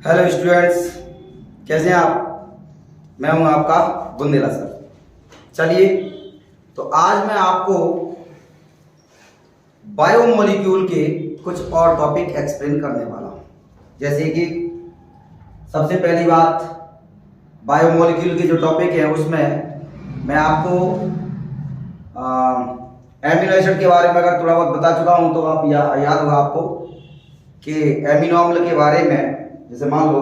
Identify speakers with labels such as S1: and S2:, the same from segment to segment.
S1: Hello students, कैसे हैं आप। मैं हूं आपका बुंदेला सर। चलिए, तो आज मैं आपको बायोमोलिक्यूल के कुछ और टॉपिक एक्सप्लेन करने वाला हूं। जैसे कि सबसे पहली बात, बायोमोलिक्यूल के जो टॉपिक है उसमें मैं आपको एमिनो एसिड के बारे में अगर थोड़ा बहुत बता चुका हूं तो आप याद होगा आपको कि एमिनो अम्ल के बारे में, जैसे मान लो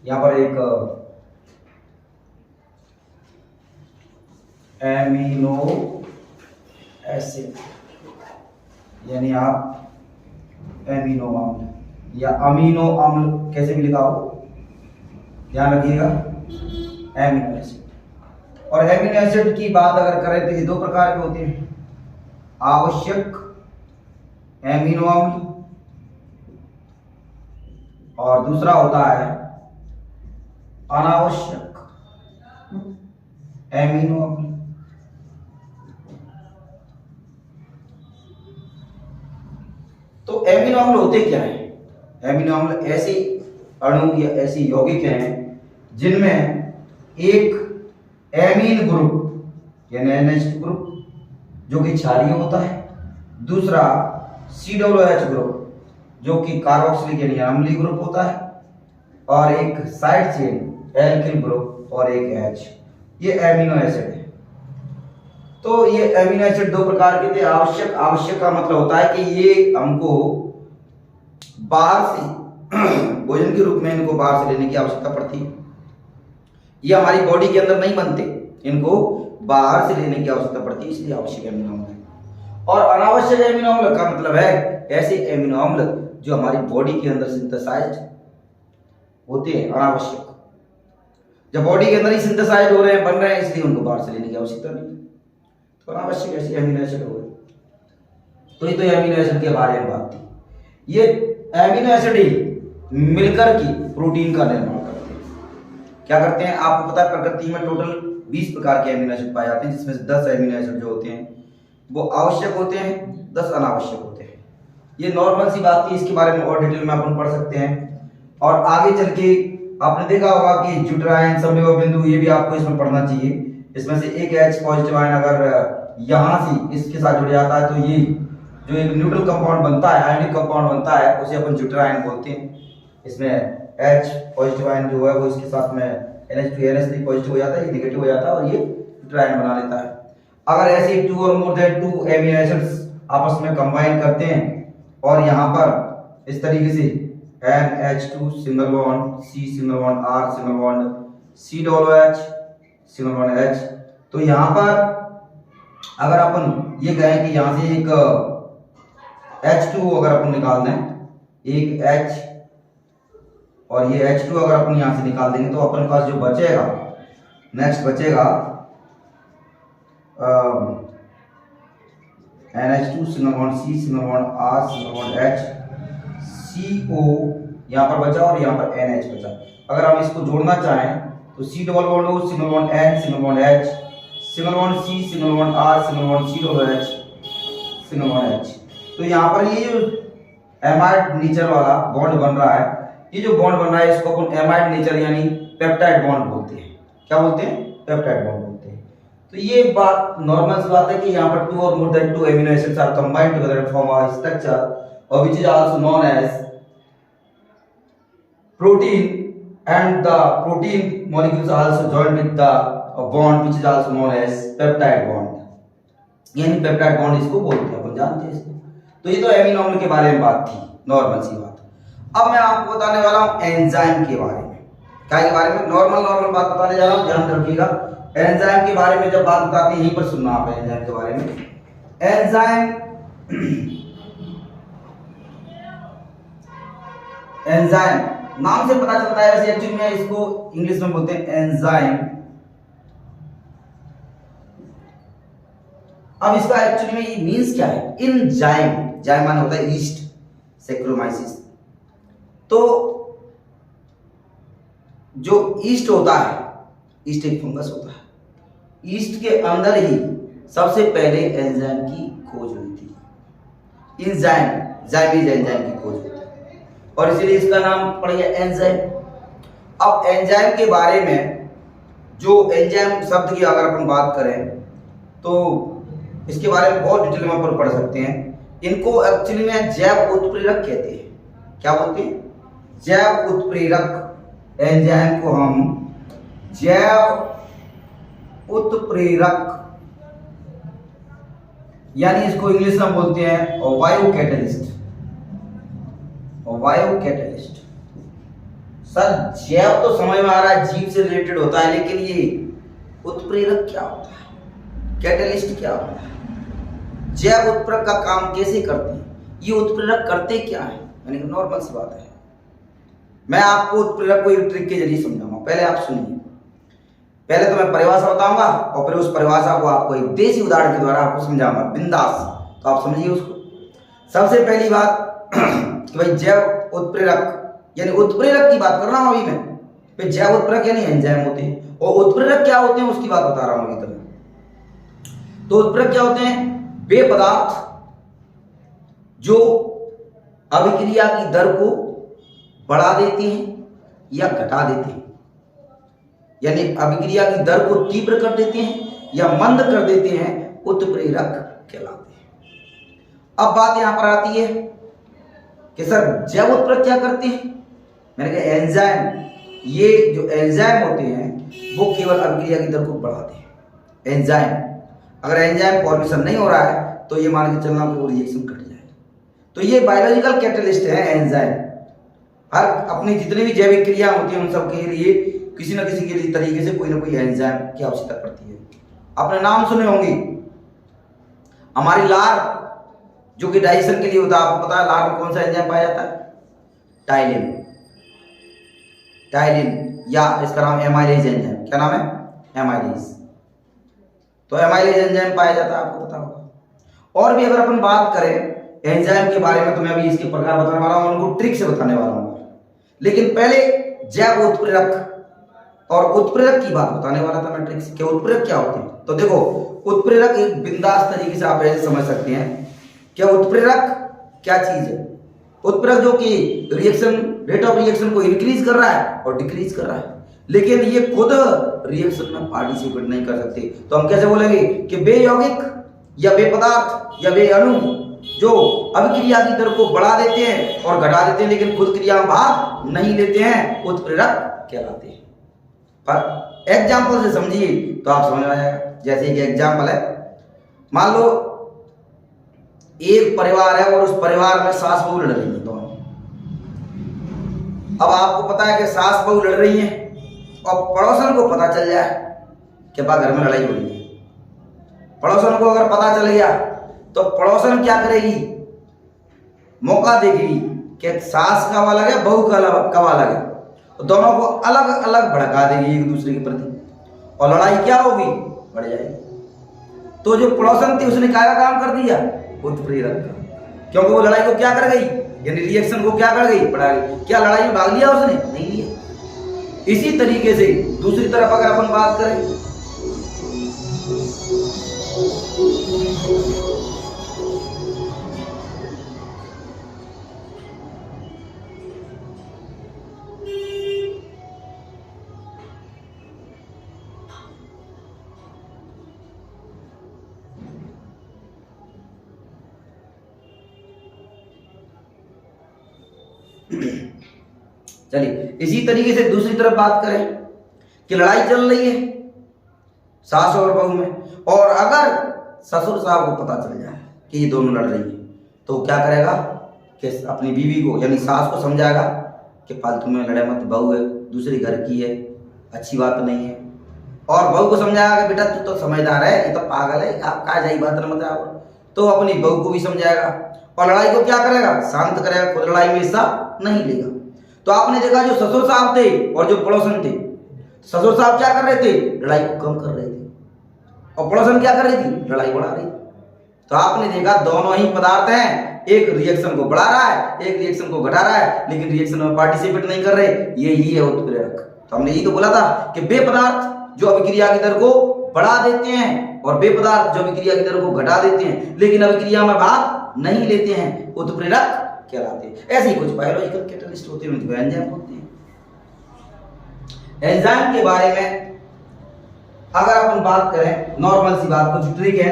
S1: यहाँ पर एक एमिनो एसिड यानी आप एमिनो अम्ल या अमीनो अम्ल कैसे भी लिखा हो, ध्यान रखिएगा एमिनो एसिड। और एमिनो एसिड की बात अगर करें तो ये दो प्रकार के होते हैं, आवश्यक एमिनो अम्ल और दूसरा होता है अनावश्यक एमिनो अम्ल। तो एमिनो अम्ल होते क्या है? एमिनो अम्ल ऐसे अणु या ऐसी यौगिक हैं जिनमें एक एमीन ग्रुप यानी NH2 ग्रुप जो कि क्षारीय होता है, दूसरा COOH ग्रुप जो कि कार्बोक्सिलिक यानी अम्लीय ग्रुप होता है, और एक साइड चेन एल्किल ग्रुप और एक H, ये एमिनो एसिड है। तो ये एमिनो एसिड दो प्रकार के थे। आवश्यक, आवश्यक का मतलब होता है कि ये हमको बाहर से भोजन के रूप में इनको बाहर से लेने की आवश्यकता पड़ती है। ये हमारी बॉडी के अंदर नहीं बनते, इनको बाहर से लेने की आवश्यकता पड़ती है, इसलिए आवश्यक एमिनो अम्ल है। और अनावश्यक एमिनो अम्ल का मतलब है ऐसे एमिनो अम्ल जो हमारी बॉडी के अंदर सिंथेसाइज्ड होते हैं, अनावश्यक। जब बॉडी के अंदर ही सिंथेसाइज्ड हो रहे हैं, बन रहे हैं, इसलिए उनको बाहर से लेने की आवश्यकता नहीं है। तो अनावश्यक ऐसे एमिनो एसिड हो गए। तो ये तो एमिनो एसिड के बारे में बात थी। ये एमिनो एसिड ही मिलकर की प्रोटीन का निर्माण करते हैं। क्या करते हैं? आपको पता है प्रकृति में टोटल 20 प्रकार के एमिनो एसिड पाए जाते हैं, जिसमें से 10 एमिनो एसिड जो होते हैं वो आवश्यक होते हैं, 10 अनावश्यक होते हैं। ये नॉर्मल सी बात थी, इसके बारे में और डिटेल में अपन पढ़ सकते हैं। और आगे चल के आपने देखा होगा कि ड्यूटराइन, सममेव बिंदु, ये भी आपको इसमें पढ़ना चाहिए। इसमें से एक H पॉजिटिव आयन अगर यहाँ से इसके साथ जुड़ जाता है तो ये जो एक न्यूट्रल कंपाउंड बनता है, आयनिक कंपाउंड बनता है, उसे अपन ड्यूटराइन बोलते हैं। इसमें H पॉजिटिव आयन जो है वो इसके साथ में NH2 NH3 पॉजिटिव हो जाता है, ये नेगेटिव हो जाता है और ये ड्यूटराइन बना लेता है। अगर ऐसे 2 और मोर देन 2 एमिनो एसिड्स आपस में कंबाइन करते हैं और यहाँ पर इस तरीके से NH2 single bond, C single bond, R single bond, COOH single bond H, तो यहाँ पर अगर अपन ये कहें कि यहाँ से एक H2 अगर अपन निकाल दें, एक H और ये H2 अगर अपन यहाँ से निकाल देंगे तो अपन पास जो बचेगा, नेक्स्ट बचेगा NH2 single bond C single bond R single bond H, CO यहाँ पर बचा और यहाँ पर NH बचा। अगर हम इसको जोड़ना चाहें तो C double bond O single bond N single bond H, single bond C single bond R single bond COOH single bond H। तो यहाँ पर ये जो एमाइड नेचर वाला बॉन्ड बन रहा है, ये जो बॉन्ड बन रहा है इसको अपन एमाइड नेचर यानी पेप्टाइड बॉन्ड बोलते हैं। क्या बोलते हैं? पेप्टाइड बॉन्ड बोलते हैं। तो ये बात नॉर्मल सी बात है कि यहाँ पर 2 और more than 2 amino acids are combined together and form a structure और which is also known as protein, and the protein molecules are also joined with the bond which is also known as peptide bond, यानी peptide bond इसको बोलते हैं, अपन जानते हैं इसको। तो ये तो एमिनो अम्ल के बारे में बात थी, नॉर्मल सी बात। अब मैं आपको बताने वाला हूँ एंजाइम के बारे में। क्या के बारे में? नॉर्मल बात बताने जा रहा हूँ, ध्यान रखिएगा। एंजाइम के बारे में जब बात बताते हैं, यहीं पर सुनना आप एंजाइम के बारे में। एंजाइम नाम से पता चलता है, वैसे एक्चुअली में इसको इंग्लिश में बोलते हैं एंजाइम। अब इसका एक्चुअली में ये मींस क्या है? इंजाइम, जाइम माने होता है ईस्ट, सैक्रोमाइसिस। तो जो ईस्ट होता है, ईस्ट एक फंगस होता है, ईस्ट के अंदर ही सबसे पहले एंजाइम की खोज हुई थी। एंजाइम, जाइमीज एंजाइम की खोज हुई थी और इसीलिए इसका नाम पड़ गया एंजाइम। अब एंजाइम के बारे में, जो एंजाइम शब्द की अगर अपन बात करें तो इसके बारे में बहुत डिटेल में अपन पढ़ सकते हैं। इनको एक्चुअली में जैव उत्प्रेरक कहते हैं। क्या बोलते हैं? जैव उत्प्रेरक। एंजाइम को हम जैव उत्प्रेरक, यानी इसको इंग्लिश में बोलते हैं bio catalyst. Bio catalyst. Sir जैव तो समझ में आ रहा है, जीव से रिलेटेड होता है, लेकिन ये उत्प्रेरक क्या होता है, कैटलिस्ट क्या होता है, जैव उत्प्रेरक का काम कैसे करते हैं, ये उत्प्रेरक करते क्या है? यानी नॉर्मल सी बात है। मैं आपको उत्प्रेरक को एक ट्रिक के जरिए समझाऊंगा, पहले आप सुनिए। पहले तो मैं परिभाषा बताऊंगा और फिर उस परिभाषा को आपको एक देसी उदाहरण के द्वारा आपको समझाऊंगा, बिंदास। तो आप समझिए उसको। सबसे पहली बात कि भाई जैव उत्प्रेरक, यानी उत्प्रेरक की बात कर रहा हूं अभी मैं। फिर जैव उत्प्रेरक यानी एंजाइम होते हैं, और उत्प्रेरक क्या होते हैं उसकी बात बता रहा हूं अभी तक। तो उत्प्रेरक क्या होते हैं? वे पदार्थ जो अभिक्रिया की दर को बढ़ा देते हैं या घटा देते हैं, यानी अभिक्रिया की दर को तीव्र कर देते हैं या मंद कर देते हैं, उत्प्रेरक कहलाते हैं। अब बात यहां पर आती है कि सर जैव उत्प्रेरक क्या करते हैं? मैंने कहा एंजाइम, ये जो एंजाइम होते हैं वो केवल अभिक्रिया की दर को बढ़ाते हैं। एंजाइम, अगर एंजाइम फॉर्मेशन नहीं हो रहा है तो ये मान के चलना कि वो रिएक्शन घट जाएगा। तो ये बायोलॉजिकल कैटलिस्ट है एंजाइम। हर अपनी जितनी भी जैविक क्रिया होती है उन सब के लिए किसी न किसी के लिए तरीके से कोई ना कोई एंजाइम की आवश्यकता पड़ती है। आपने नाम सुने होंगे, हमारी लार जो कि डाइजेशन के लिए होता है, आपको पता है लार में कौन सा एंजाइम पाया जाता है? टाइलिन। टाइलिन, या इसका नाम एमाइलेज एंजाइम। क्या नाम है? एमाइलेज। तो एमाइलेज एंजाइम पाया जाता है, आपको पता होगा। और भी अगर अपन बात करें एंजाइम के बारे में तो मैं अभी इसके प्रकार बताने वाला हूं, उनको ट्रिक से बताने वाला हूं। लेकिन पहले जैव उत्प्रेरक और उत्प्रेरक की बात बताने वाला था मैं ट्रिक से, कि उत्प्रेरक क्या होते हैं। तो देखो, उत्प्रेरक एक बिंदास तरीके से आप ऐसे समझ सकते हैं कि उत्प्रेरक क्या चीज है। उत्प्रेरक जो कि रिएक्शन, रेट ऑफ रिएक्शन को इंक्रीज कर रहा है और डिक्रीज कर रहा है, लेकिन ये खुद रिएक्शन में पार्टिसिपेट नहीं कर सकते। तो हम कैसे बोलेंगे कि वे यौगिक या वे पदार्थ या वे अणु जो अभिक्रिया की दर को बढ़ा देते हैं और घटा देते हैं लेकिन खुद क्रिया में भाग नहीं लेते हैं, उत्प्रेरक कहलाते हैं। पर एग्जाम्पल से समझिए तो आप समझ में आएगा। जैसे एक एग्जाम्पल है, मान लो एक परिवार है और उस परिवार में सास बहू लड़ रही है दोनों। अब आपको पता है कि सास बहू लड़ रही हैं और पड़ोसन को पता चल जाए कि बा घर में लड़ाई हो रही है। पड़ोसन को अगर पता चल गया तो पड़ोसन क्या करेगी? मौका देगी कि सास का अलग है, बहू का अलग है, तो दोनों को अलग अलग भड़का देगी एक दूसरे के प्रति, और लड़ाई क्या होगी? बढ़ जाएगी। तो जो पड़ोसन थी उसने क्या काम कर दिया? उत्प्रेरक का। क्योंकि वो लड़ाई को क्या कर गई, यानी रिएक्शन को क्या कर गई? बढ़ा गई। क्या लड़ाई में भाग लिया उसने? नहीं लिया। इसी तरीके से दूसरी तरफ अगर अपन बात करें, चलिए इसी तरीके से दूसरी तरफ बात करें कि लड़ाई चल रही है सास और बहू में, और अगर ससुर साहब को पता चल जाए कि ये दोनों लड़ रही है तो क्या करेगा कि अपनी बीवी को यानी सास को समझाएगा कि फालतू में लड़े मत, बहू है, दूसरे घर की है, अच्छी बात नहीं है। और बहू को समझाएगा कि बेटा तू तो समझदार है, ये तो पागल है, आप कहा जाई बात न मत। तो अपनी बहू को भी समझाएगा और लड़ाई को क्या करेगा? शांत करेगा, खुद लड़ाई में हिस्सा नहीं लेगा। तो आपने देखा जो ससुर साहब थे और जो पड़ोसन थे, ससुर साहब क्या कर रहे थे? लड़ाई को कम कर रहे थे, और पड़ोसन क्या कर रही थी? लड़ाई बढ़ा रही। तो आपने देखा दोनों ही पदार्थ हैं, एक रिएक्शन को बढ़ा रहा है, एक रिएक्शन को घटा रहा है, लेकिन रिएक्शन में पार्टिसिपेट नहीं कर रहे। यही है उत्प्रेरक। तो हमने यही तो बोला था कि वे पदार्थ जो अभिक्रिया की दर को बढ़ा देते हैं और वे पदार्थ जो अभिक्रिया की दर को घटा देते हैं लेकिन अभिक्रिया में भाग नहीं लेते हैं, उत्प्रेरक कहलाते हैं। ऐसे ही कुछ बायोलॉजिकल कैटलिस्ट होते हैं, एंजाइम होते हैं। एंजाइम के बारे में अगर अपन बात करें, नॉर्मल सी बात, कुछ ट्रिक है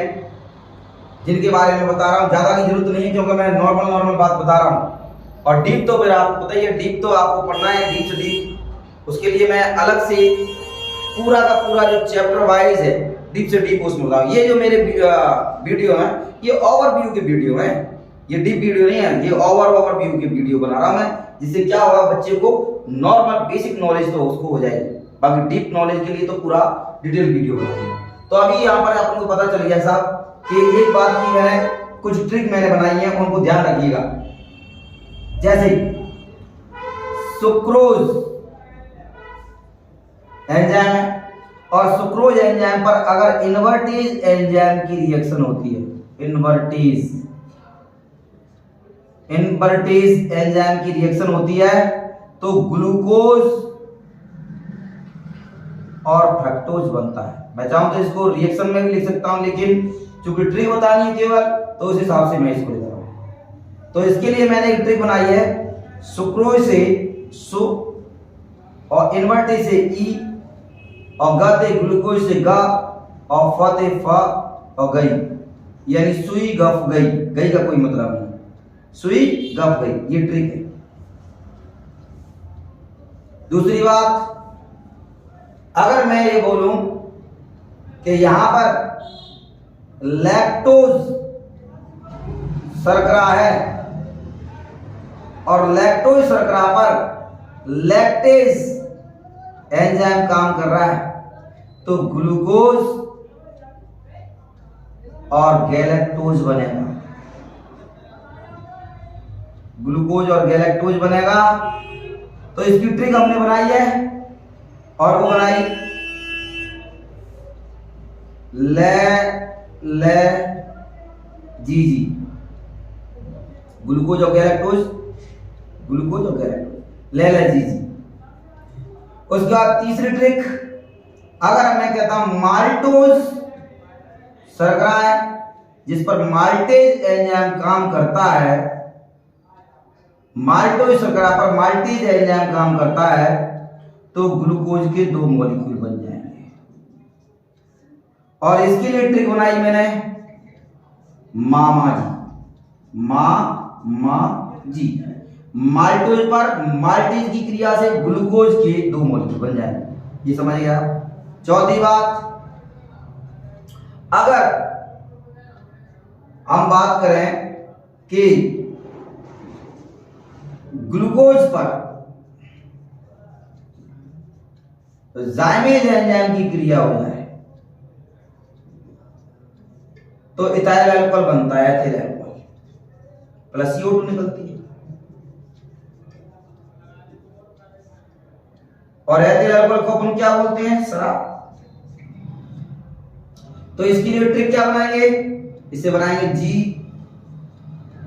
S1: जिनके बारे में बता रहा हूँ, ज्यादा की जरूरत नहीं है क्योंकि मैं नॉर्मल बात बता रहा हूँ। और डीप तो फिर आपको पता ही है, डीप तो आपको पढ़ना है, डीप से डीप। उसके लिए मैं अलग से पूरा का पूरा जो चैप्टर वाइज है डीप से डीप उसमें बताऊँ। ये जो मेरे वीडियो है ये ओवरव्यू के वीडियो है, ये डीप वीडियो नहीं है, ये ओवरव्यू के वीडियो बना रहा हूँ मैं, जिससे क्या होगा बच्चे को नॉर्मल बेसिक नॉलेज तो उसको हो जाएगी, बाकी डीप नॉलेज के लिए तो पूरा डिटेल वीडियो बनाऊंगा। तो अभी यहाँ पर आपको पता चल गया साहब कि एक बात की मैंने कुछ ट्रिक मैंने बनाई है, उनको ध्यान रखिएगा। जैसे सुक्रोज एंजाइम है और सुक्रोज एंजाइम पर अगर इन्वर्टेज एंजाइम की रिएक्शन होती है, इन्वर्टेज एंजाइम की रिएक्शन होती है तो ग्लूकोज और फ्रक्टोज बनता है। मैं चाहूं तो इसको रिएक्शन में भी लिख सकता हूं, लेकिन चूंकि ट्रिक बतानी है केवल तो उस हिसाब से मैं इसको लिख रहा हूं। तो इसके लिए मैंने एक ट्रिक बनाई है, सुक्रोज से सु और इन्वर्टेज से ई और गते ग्लूकोज से गा और फते फ और गई, यानी सुई गफ गई, गई का कोई मतलब नहीं, सुई गफ गई, ये ट्रिक है। दूसरी बात, अगर मैं ये बोलूं कि यहां पर लैक्टोज शर्करा है और लैक्टोज शर्करा पर लैक्टेज एंजाइम काम कर रहा है, तो ग्लूकोज और गैलेक्टोज बनेगा, ग्लूकोज और गैलेक्टोज बनेगा। तो इसकी ट्रिक हमने बनाई है और वो बनाई ले जी जी, ग्लूकोज और गैलेक्टोज, ग्लूकोज और गैलेक्टोज, ले जी जी। उसके बाद तीसरी ट्रिक, अगर मैं कहता हूं माल्टोज शर्करा है जिस पर माल्टेज एंजाइम काम करता है, माल्टोज शर्करा पर माल्टेज एंजाइम काम करता है, तो ग्लूकोज के 2 मॉलिक्यूल बन जाएंगे। और इसके लिए ट्रिक बनाई मैंने मामा जी, माल्टोज पर माल्टेज की क्रिया से ग्लूकोज के 2 मॉलिक्यूल बन जाएंगे, ये समझ गया आप। चौथी बात, अगर हम बात करें कि ग्लूकोज पर जाइमेज एंजाइम की क्रिया हो जाए तो इथाइल अल्कोहल बनता है, एथिल अल्कोहल प्लस CO2 निकलती है, और एथिल अल्कोहल को अपन क्या बोलते हैं, शराब। तो इसके लिए ट्रिक क्या बनाएंगे, इसे बनाएंगे जी,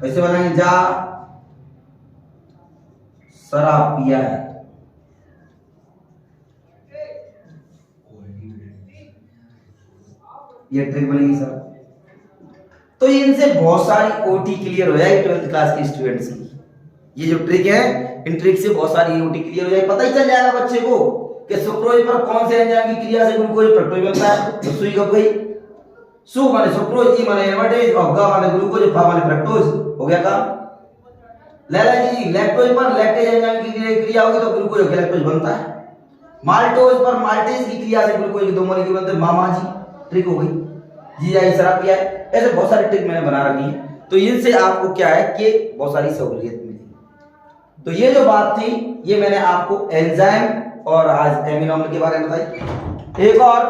S1: इसे बनाएंगे जा, शराब पिया है, ये ट्रिक बनेगी सर। तो इनसे बहुत सारी ओटी क्लियर हो जाएगी 12th क्लास के स्टूडेंट्स की। ये जो ट्रिक है, इन ट्रिक से बहुत सारी ओटी क्लियर हो जाएगी, पता ही चल जाएगा बच्चे को कि सुक्रोज पर कौन से एंजाइम की क्रिया से ग्लूकोज फ्रक्टोज बनता है। तो सुई कब गई, सु माने सुक्रोज, ई माने इन्वर्टेज और ग माने ग्लूकोज, फ माने फ्रक्टोज, हो गया काम। लैला जी, लैक्टोज पर लैक्टेज एंजाइम की क्रिया होगी तो ग्लूकोज और गैलेक्टोज बनता है। माल्टोज पर माल्टेज की क्रिया से ग्लूकोज के 2 मॉलिक्यूल बनते हैं, मामा जी, ट्रिक हो गई। जी आई शराब पिया है, ऐसे बहुत सारी ट्रिक मैंने बना रखी है, तो इनसे आपको क्या है कि बहुत सारी सहूलियत मिली। तो ये जो बात थी ये मैंने आपको एंजाइम और आज एमिनो अम्ल के बारे में बताई। एक और